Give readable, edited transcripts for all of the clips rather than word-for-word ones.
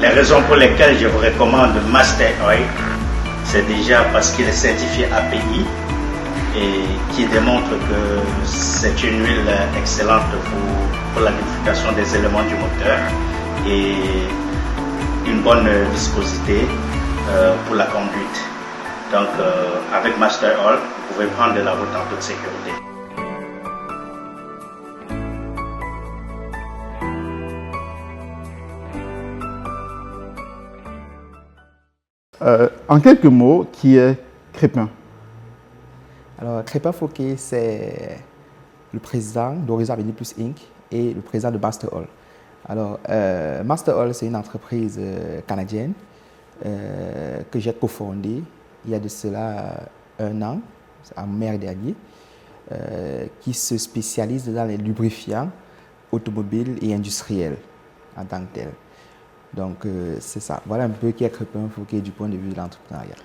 les raisons pour lesquelles je vous recommande Master Oil, c'est déjà parce qu'il est certifié API et qui démontre que c'est une huile excellente pour la lubrification des éléments du moteur et une bonne viscosité pour la conduite. Donc avec Master Oil, vous pouvez prendre de la route en toute sécurité. En quelques mots, qui est Crépin? Alors, Crépin Fouquet, c'est le président d'Horizon Avenir Plus Inc. et le président de Master Oil. Alors, Master Oil, c'est une entreprise canadienne que j'ai cofondée il y a de cela 1 an, en mai dernier, qui se spécialise dans les lubrifiants automobiles et industriels en tant que tel. Donc, c'est ça. Voilà un peu qui est Crépin Fouquet du point de vue de l'entrepreneuriat.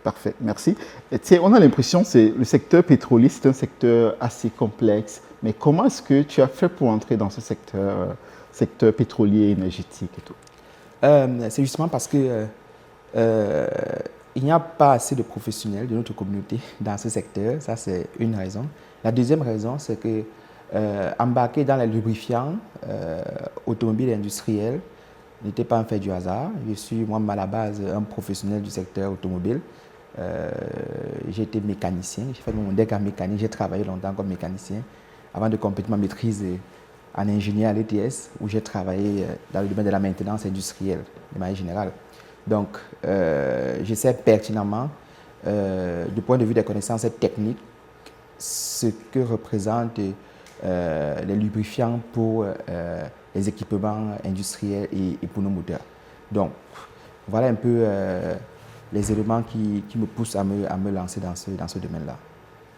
Parfait, merci. Et, on a l'impression que le secteur pétrolier, c'est un secteur assez complexe. Mais comment est-ce que tu as fait pour entrer dans ce secteur pétrolier, énergétique et tout? C'est justement parce que il n'y a pas assez de professionnels de notre communauté dans ce secteur. Ça, c'est une raison. La deuxième raison, c'est que embarquer dans les lubrifiants automobiles et industriels n'était pas un fait du hasard. Je suis moi-même à la base un professionnel du secteur automobile. J'ai été mécanicien, j'ai fait mon DEC en mécanique, j'ai travaillé longtemps comme mécanicien avant de compléter ma maîtrise en ingénieur à l'ETS où j'ai travaillé dans le domaine de la maintenance industrielle de manière générale. Donc, je sais pertinemment, du point de vue des connaissances techniques, ce que représentent les lubrifiants pour les équipements industriels et pour nos moteurs. Donc, voilà un peu les éléments qui me poussent à me lancer dans ce domaine-là.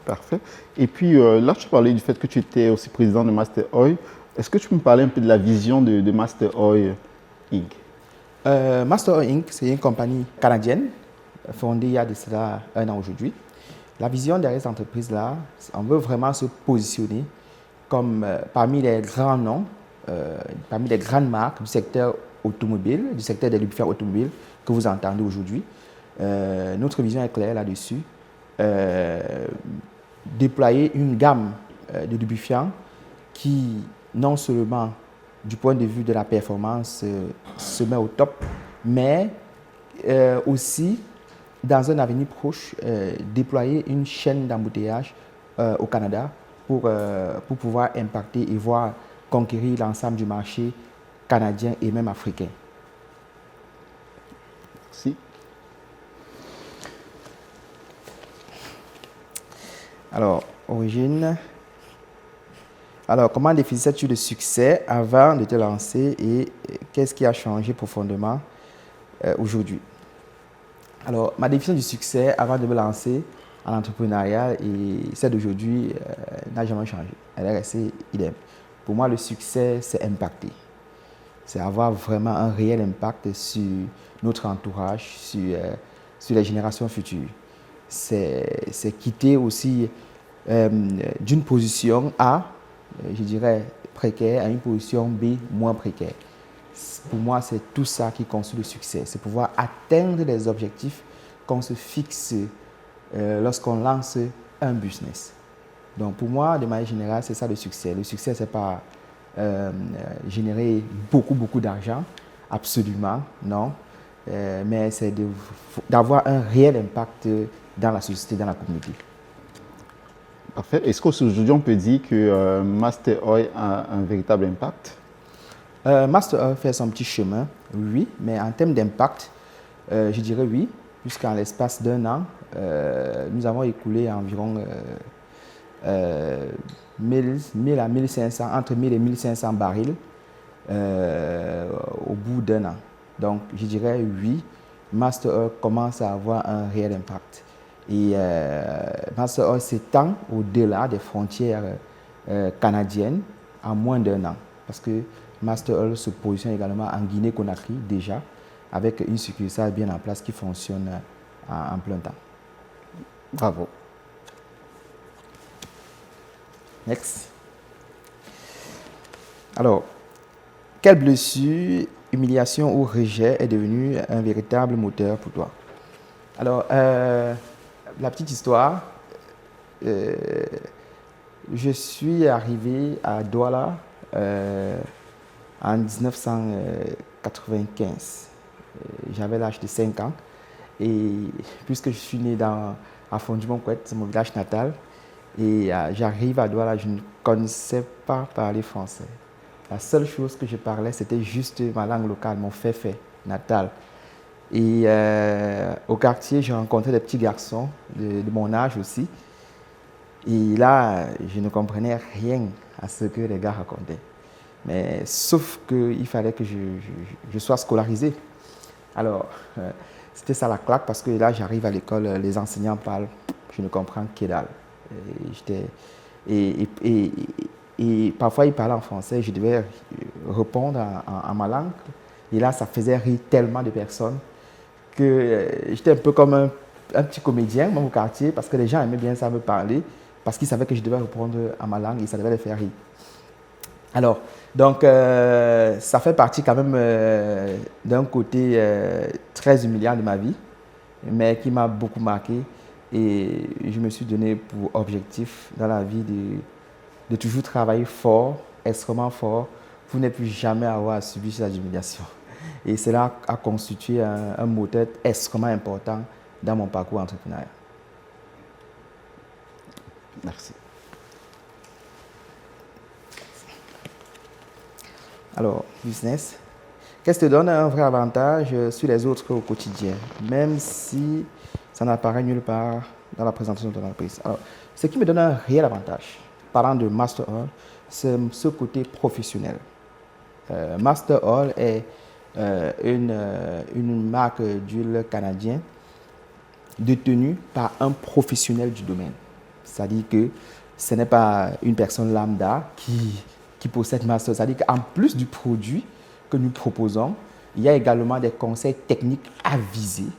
Parfait. Et puis là, tu parlais du fait que tu étais aussi président de Master Oil. Est-ce que tu peux me parler un peu de la vision de Master Oil Inc.? Master Oil Inc., c'est une compagnie canadienne fondée il y a de cela 1 an aujourd'hui. La vision derrière cette entreprise-là, on veut vraiment se positionner comme parmi les grands noms, parmi les grandes marques du secteur automobile, du secteur des lubrifiants automobiles que vous entendez aujourd'hui. Notre vision est claire là-dessus. Déployer une gamme de lubrifiants qui, non seulement du point de vue de la performance, se met au top, mais aussi, dans un avenir proche, déployer une chaîne d'embouteillage au Canada pour pouvoir impacter et voir conquérir l'ensemble du marché canadien et même africain. Merci. Alors, origine. Alors, comment définissais-tu le succès avant de te lancer et qu'est-ce qui a changé profondément aujourd'hui? Alors, ma définition du succès avant de me lancer en entrepreneuriat et celle d'aujourd'hui n'a jamais changé. Elle est restée idem. Pour moi, le succès, c'est impacter. C'est avoir vraiment un réel impact sur notre entourage, sur les générations futures. C'est quitter aussi d'une position A, je dirais précaire, à une position B, moins précaire. Pour moi, c'est tout ça qui constitue le succès. C'est pouvoir atteindre les objectifs qu'on se fixe lorsqu'on lance un business. Donc pour moi, de manière générale, c'est ça le succès. Le succès, ce n'est pas générer beaucoup d'argent, absolument, non. Mais c'est d'avoir un réel impact dans la société, dans la communauté. Parfait. Est-ce qu'aujourd'hui, on peut dire que Master Oil a un véritable impact? Master Oil fait son petit chemin, oui, mais en termes d'impact, je dirais oui, puisqu'en l'espace d'1 an, nous avons écoulé environ 1000 à 1500, entre 1000 et 1500 barils au bout d'1 an. Donc, je dirais oui, Master Oil commence à avoir un réel impact. Et Master Oil s'étend au-delà des frontières canadiennes en moins d'1 an. Parce que Master Oil se positionne également en Guinée-Conakry déjà, avec une succursale bien en place qui fonctionne en plein temps. Bravo. Next. Alors, quelle blessure, humiliation ou rejet est devenu un véritable moteur pour toi? Alors, la petite histoire, je suis arrivé à Douala en 1995. J'avais l'âge de 5 ans. Et puisque je suis né à Fondu-Montcouette, c'est mon village natal, et j'arrive à Douala, je ne connaissais pas parler français. La seule chose que je parlais, c'était juste ma langue locale, mon féfé natal. Et au quartier, j'ai rencontré des petits garçons de mon âge aussi. Et là, je ne comprenais rien à ce que les gars racontaient. Mais sauf qu'il fallait que je sois scolarisé. Alors, c'était ça la claque parce que là, j'arrive à l'école, les enseignants parlent, je ne comprends que dalle. Et parfois, ils parlaient en français, je devais répondre en ma langue. Et là, ça faisait rire tellement de personnes que j'étais un peu comme un petit comédien, même au quartier, parce que les gens aimaient bien ça me parler, parce qu'ils savaient que je devais répondre à ma langue et ça devait les faire rire. Alors, donc, ça fait partie quand même d'un côté très humiliant de ma vie, mais qui m'a beaucoup marqué. Et je me suis donné pour objectif dans la vie de toujours travailler fort, extrêmement fort, pour ne plus jamais avoir à subir cette humiliation. Et cela a constitué un moteur extrêmement important dans mon parcours entrepreneurial. Merci. Alors, business. Qu'est-ce qui te donne un vrai avantage sur les autres au quotidien, même si ça n'apparaît nulle part dans la présentation de ton entreprise? Alors, ce qui me donne un réel avantage, parlant de Master Hall, c'est ce côté professionnel. Master Hall est une marque d'huile canadienne détenue par un professionnel du domaine. C'est-à-dire que ce n'est pas une personne lambda qui possède Master. C'est-à-dire qu'en plus du produit que nous proposons, il y a également des conseils techniques avisés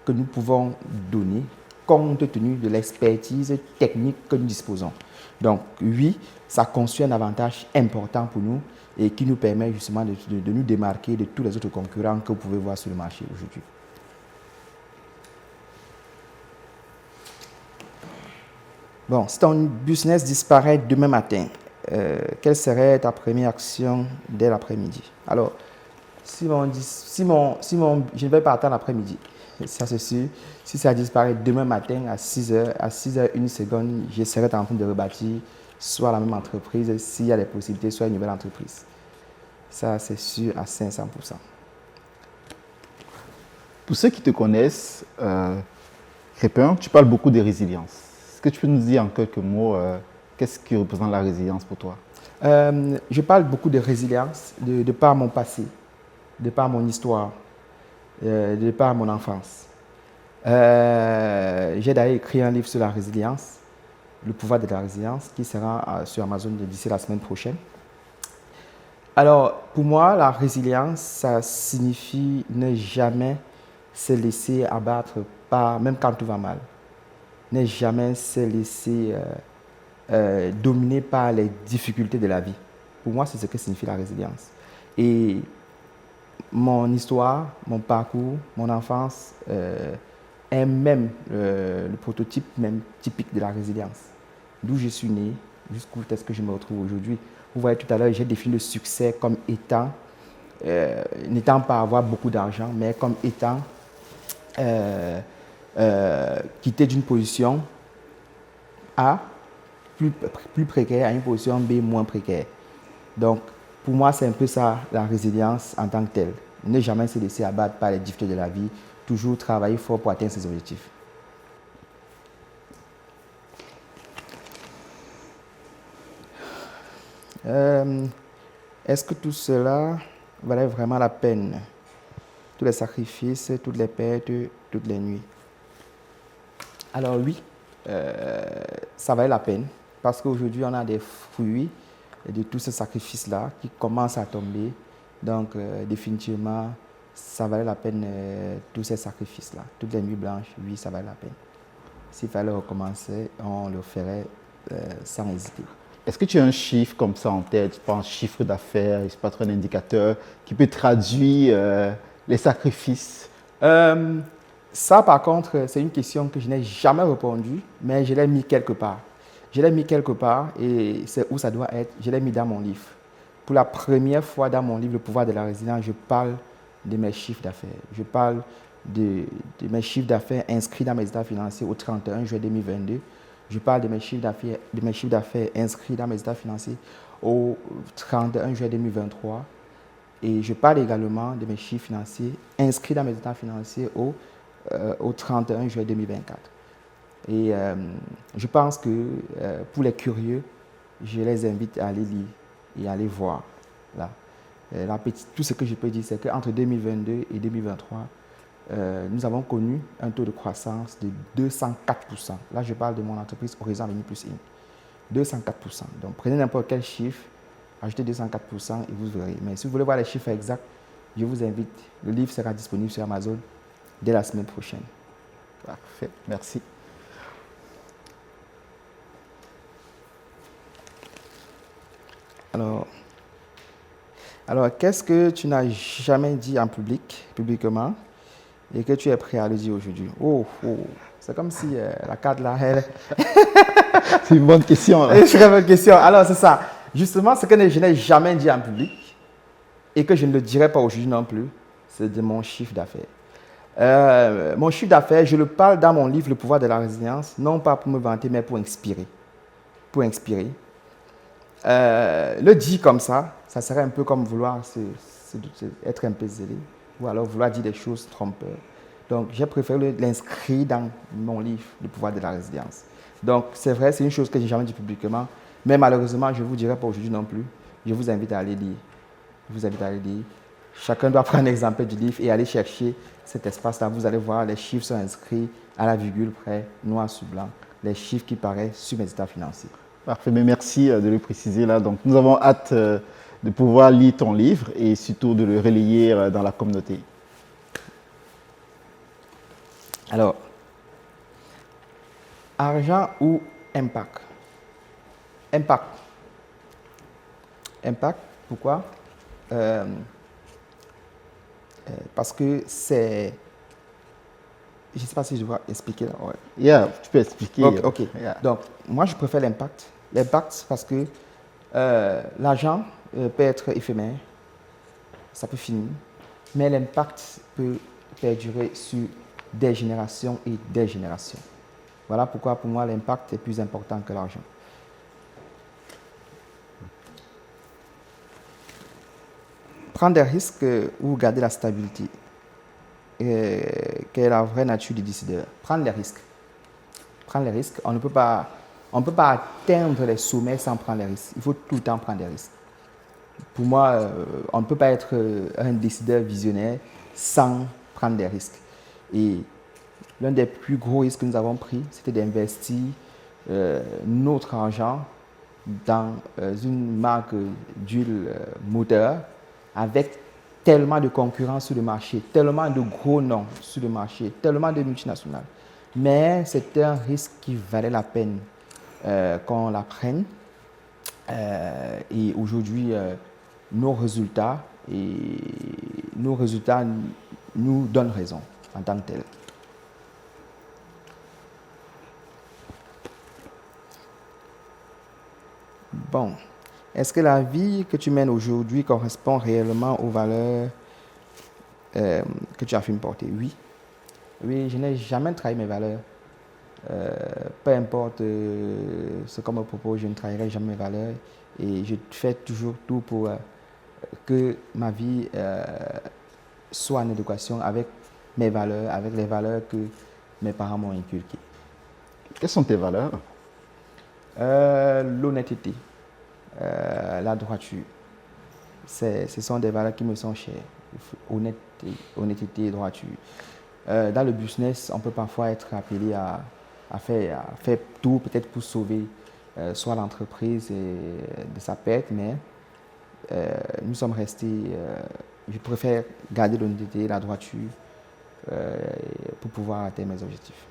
que nous pouvons donner compte tenu de l'expertise technique que nous disposons. Donc oui, ça constitue un avantage important pour nous et qui nous permet justement de nous démarquer de tous les autres concurrents que vous pouvez voir sur le marché aujourd'hui. Bon, si ton business disparaît demain matin, quelle serait ta première action dès l'après-midi? Alors, je ne vais pas attendre l'après-midi, ça c'est sûr. Si ça disparaît demain matin à 6h, à 6h01, je serai en train de rebâtir soit la même entreprise, s'il y a des possibilités, soit une nouvelle entreprise. Ça c'est sûr à 500%. Pour ceux qui te connaissent, Crépin, tu parles beaucoup de résilience. Est-ce que tu peux nous dire en quelques mots qu'est-ce qui représente la résilience pour toi? Je parle beaucoup de résilience de par mon passé, de par mon histoire, de par mon enfance. J'ai d'ailleurs écrit un livre sur la résilience, le pouvoir de la résilience, qui sera sur Amazon d'ici la semaine prochaine. Alors, pour moi, la résilience, ça signifie ne jamais se laisser abattre même quand tout va mal. Ne jamais se laisser dominé par les difficultés de la vie. Pour moi, c'est ce que signifie la résilience. Et mon histoire, mon parcours, mon enfance est même le prototype même typique de la résilience. D'où je suis né, jusqu'où est-ce que je me retrouve aujourd'hui. Vous voyez, tout à l'heure, j'ai défini le succès comme étant, n'étant pas avoir beaucoup d'argent, mais comme étant quitter d'une position A, plus précaire, à une position B, moins précaire. Donc, pour moi, c'est un peu ça, la résilience en tant que telle. Ne jamais se laisser abattre par les difficultés de la vie, toujours travailler fort pour atteindre ses objectifs. Est-ce que tout cela valait vraiment la peine? Tous les sacrifices, toutes les pertes, toutes les nuits. Alors oui, ça valait la peine parce qu'aujourd'hui, on a des fruits de tous ces sacrifices-là qui commencent à tomber. Donc, définitivement, ça valait la peine, tous ces sacrifices-là. Toutes les nuits blanches, oui, ça valait la peine. S'il fallait recommencer, on le ferait sans hésiter. Est-ce que tu as un chiffre comme ça en tête, je pense chiffre d'affaires, je sais pas trop, un indicateur qui peut traduire les sacrifices? Ça, par contre, c'est une question que je n'ai jamais répondu, mais je l'ai mis quelque part. Je l'ai mis quelque part et c'est où ça doit être. Je l'ai mis dans mon livre. Pour la première fois dans mon livre, Le pouvoir de la résilience, je parle de mes chiffres d'affaires. Je parle de mes chiffres d'affaires inscrits dans mes états financiers au 31 juillet 2022. Je parle de mes chiffres d'affaires inscrits dans mes états financiers au 31 juillet 2023. Et je parle également de mes chiffres financiers inscrits dans mes états financiers au 31 juillet 2024. Et je pense que pour les curieux, je les invite à aller lire et à aller voir. Là. Tout ce que je peux dire, c'est qu'entre 2022 et 2023, nous avons connu un taux de croissance de 204%. Là, je parle de mon entreprise Horizon Avenir Plus Inc. 204%. Donc, prenez n'importe quel chiffre, ajoutez 204% et vous verrez. Mais si vous voulez voir les chiffres exacts, je vous invite. Le livre sera disponible sur Amazon dès la semaine prochaine. Parfait, merci. Alors, qu'est-ce que tu n'as jamais dit en publiquement, et que tu es prêt à le dire aujourd'hui? C'est comme si la carte là, elle... C'est une bonne question. C'est une très bonne question. Alors, c'est ça. Justement, ce que je n'ai jamais dit en public, et que je ne le dirai pas aujourd'hui non plus, c'est de mon chiffre d'affaires. Mon chiffre d'affaires, je le parle dans mon livre Le pouvoir de la résilience, non pas pour me vanter, mais pour inspirer. Pour inspirer. Le dire comme ça serait un peu comme vouloir être un peu zélé, ou alors vouloir dire des choses trompeuses. Donc, j'ai préféré l'inscrire dans mon livre, Le pouvoir de la résilience. Donc, c'est vrai, c'est une chose que je n'ai jamais dit publiquement, mais malheureusement, je ne vous dirai pas aujourd'hui non plus. Je vous invite à aller lire. Chacun doit prendre un exemplaire du livre et aller chercher cet espace-là. Vous allez voir, les chiffres sont inscrits à la virgule près, noir sur blanc, les chiffres qui paraissent sur mes états financiers. Parfait, mais merci de le préciser là. Donc, nous avons hâte de pouvoir lire ton livre et surtout de le relayer dans la communauté. Alors, argent ou impact? Impact, pourquoi? Parce que c'est... Je ne sais pas si je dois expliquer. Ouais. Yeah, tu peux expliquer. Ok. Yeah. Donc, moi, je préfère l'impact. L'impact, parce que l'argent peut être éphémère, ça peut finir, mais l'impact peut perdurer sur des générations et des générations. Voilà pourquoi, pour moi, l'impact est plus important que l'argent. Prendre des risques ou garder la stabilité. Quelle est la vraie nature du décideur? Prendre les risques. On ne peut pas atteindre les sommets sans prendre les risques. Il faut tout le temps prendre des risques. Pour moi, on ne peut pas être un décideur visionnaire sans prendre des risques. Et l'un des plus gros risques que nous avons pris, c'était d'investir notre argent dans une marque d'huile moteur avec tellement de concurrence sur le marché, tellement de gros noms sur le marché, tellement de multinationales. Mais c'était un risque qui valait la peine qu'on la prenne. Et aujourd'hui, nos résultats nous donnent raison en tant que tels. Bon. Est-ce que la vie que tu mènes aujourd'hui correspond réellement aux valeurs que tu affirmes porter? Oui. Oui, je n'ai jamais trahi mes valeurs. Peu importe ce qu'on me propose, je ne trahirai jamais mes valeurs. Et je fais toujours tout pour que ma vie soit en éducation avec mes valeurs, avec les valeurs que mes parents m'ont inculquées. Quelles sont tes valeurs? L'honnêteté. La droiture. Ce sont des valeurs qui me sont chères. Honnêteté et droiture. Dans le business, on peut parfois être appelé à faire tout peut-être pour sauver soit l'entreprise de sa perte, mais nous sommes restés, je préfère garder l'honnêteté et la droiture pour pouvoir atteindre mes objectifs.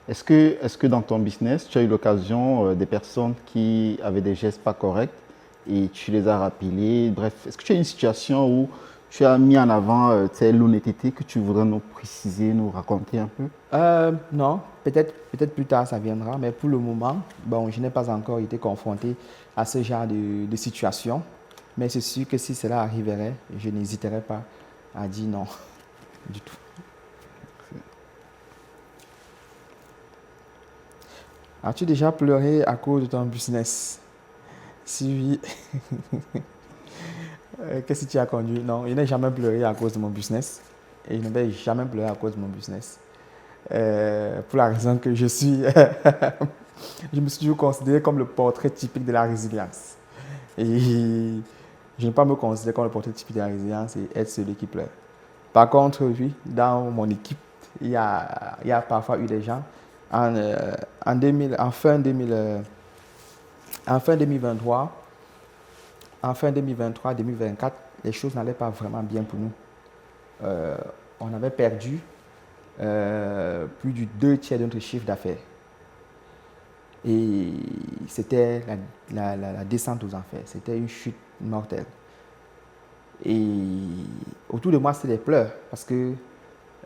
Est-ce que dans ton business, tu as eu l'occasion des personnes qui avaient des gestes pas corrects et tu les as rappelés? Bref, est-ce que tu as une situation où tu as mis en avant l'honnêteté que tu voudrais nous préciser, nous raconter un peu? Non, peut-être plus tard ça viendra, mais pour le moment, bon, je n'ai pas encore été confronté à ce genre de situation. Mais c'est sûr que si cela arriverait, je n'hésiterai pas à dire non du tout. As-tu déjà pleuré à cause de ton business? Si oui, qu'est-ce que tu as conduit? Non, je n'ai jamais pleuré à cause de mon business. Et je ne vais jamais pleurer à cause de mon business. Pour la raison que je suis, je me suis toujours considéré comme le portrait typique de la résilience. Et je ne peux pas me considérer comme le portrait typique de la résilience et être celui qui pleure. Par contre, oui, dans mon équipe, il y a parfois eu des gens. En fin 2023, 2024, les choses n'allaient pas vraiment bien pour nous. On avait perdu plus du 2/3 de notre chiffre d'affaires. Et c'était la descente aux enfers. C'était une chute mortelle. Et autour de moi, c'était des pleurs parce que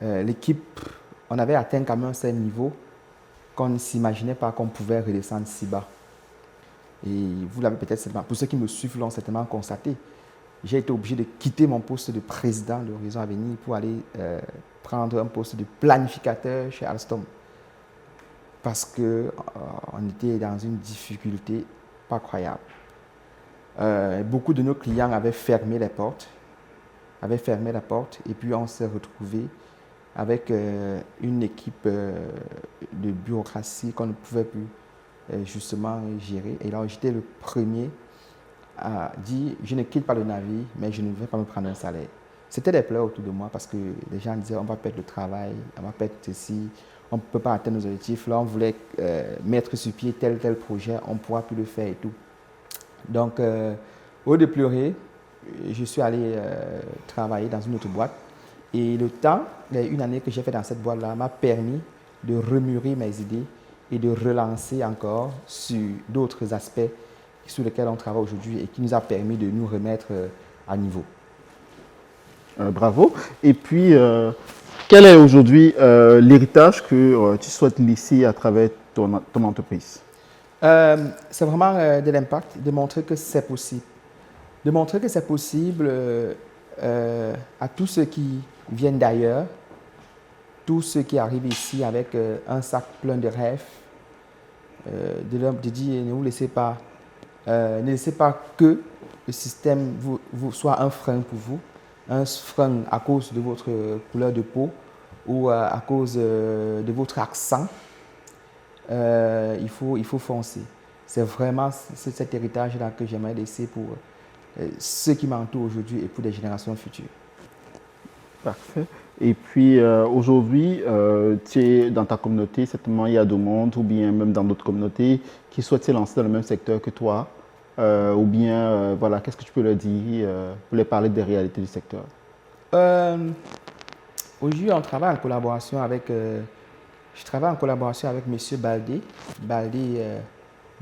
l'équipe, on avait atteint quand même un certain niveau qu'on ne s'imaginait pas qu'on pouvait redescendre si bas. Et vous l'avez peut-être, pour ceux qui me suivent, l'ont certainement constaté. J'ai été obligé de quitter mon poste de président de Horizon Avenir pour aller prendre un poste de planificateur chez Alstom. Parce qu'on était dans une difficulté pas croyable. Beaucoup de nos clients avaient fermé la porte, et puis on s'est retrouvé avec une équipe de bureaucratie qu'on ne pouvait plus justement gérer. Et là, j'étais le premier à dire, je ne quitte pas le navire, mais je ne vais pas me prendre un salaire. C'était des pleurs autour de moi parce que les gens disaient, on va perdre le travail, on va perdre ceci, on ne peut pas atteindre nos objectifs. Là, on voulait mettre sur pied tel projet, on ne pourra plus le faire et tout. Donc, au lieu de pleurer, je suis allé travailler dans une autre boîte. Et le temps, une année que j'ai fait dans cette boîte-là, m'a permis de remuer mes idées et de relancer encore sur d'autres aspects sur lesquels on travaille aujourd'hui et qui nous a permis de nous remettre à niveau. Bravo. Et puis, quel est aujourd'hui l'héritage que tu souhaites laisser à travers ton entreprise? C'est vraiment de l'impact, de montrer que c'est possible. De montrer que c'est possible à tous ceux qui viennent d'ailleurs, tous ceux qui arrivent ici avec un sac plein de rêves, de dire ne vous laissez pas, ne laissez pas que le système vous soit un frein pour vous, un frein à cause de votre couleur de peau ou à cause de votre accent. Il faut foncer. C'est vraiment cet héritage-là que j'aimerais laisser pour ceux qui m'entourent aujourd'hui et pour les générations futures. Parfait. Et puis aujourd'hui, tu es dans ta communauté, certainement il y a d'autres monde, ou bien même dans d'autres communautés qui souhaitent se lancer dans le même secteur que toi, ou bien voilà, qu'est-ce que tu peux leur dire pour leur parler des réalités du secteur? Aujourd'hui, on travaille en collaboration avec, je travaille en collaboration avec M. Baldé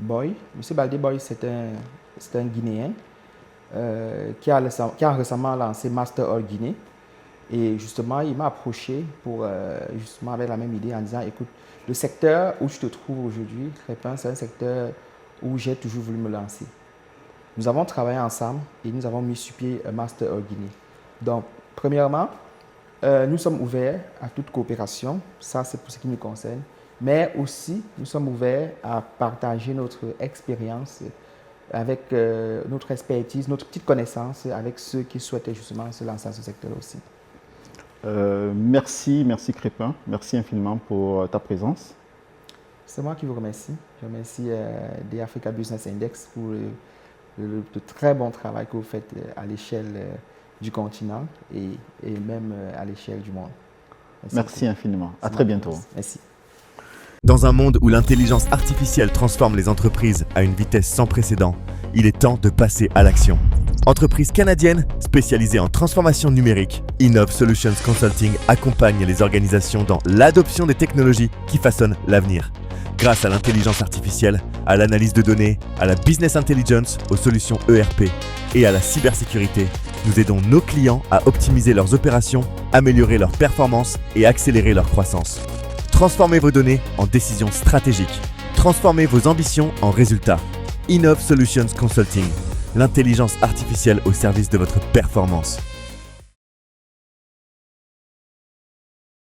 Boy. M. Baldé Boy, c'est un Guinéen qui a récemment lancé Master All Guinée. Et justement, il m'a approché pour, justement avec la même idée en disant, écoute, le secteur où je te trouve aujourd'hui, Crépin, c'est un secteur où j'ai toujours voulu me lancer. Nous avons travaillé ensemble et nous avons mis sur pied Master All Guinée. Donc, premièrement, nous sommes ouverts à toute coopération, ça c'est pour ce qui nous concerne, mais aussi nous sommes ouverts à partager notre expérience avec notre expertise, notre petite connaissance avec ceux qui souhaitaient justement se lancer dans ce secteur aussi. Merci Crépin, merci infiniment pour ta présence. C'est moi qui vous remercie. Je remercie The Africa Business Index pour le très bon travail que vous faites à l'échelle du continent et même à l'échelle du monde. Merci infiniment. À très bientôt. Merci. Dans un monde où l'intelligence artificielle transforme les entreprises à une vitesse sans précédent, il est temps de passer à l'action. Entreprise canadienne spécialisée en transformation numérique, Innov Solutions Consulting accompagne les organisations dans l'adoption des technologies qui façonnent l'avenir. Grâce à l'intelligence artificielle, à l'analyse de données, à la business intelligence, aux solutions ERP et à la cybersécurité, nous aidons nos clients à optimiser leurs opérations, améliorer leurs performances et accélérer leur croissance. Transformez vos données en décisions stratégiques. Transformez vos ambitions en résultats. Innov Solutions Consulting, l'intelligence artificielle au service de votre performance.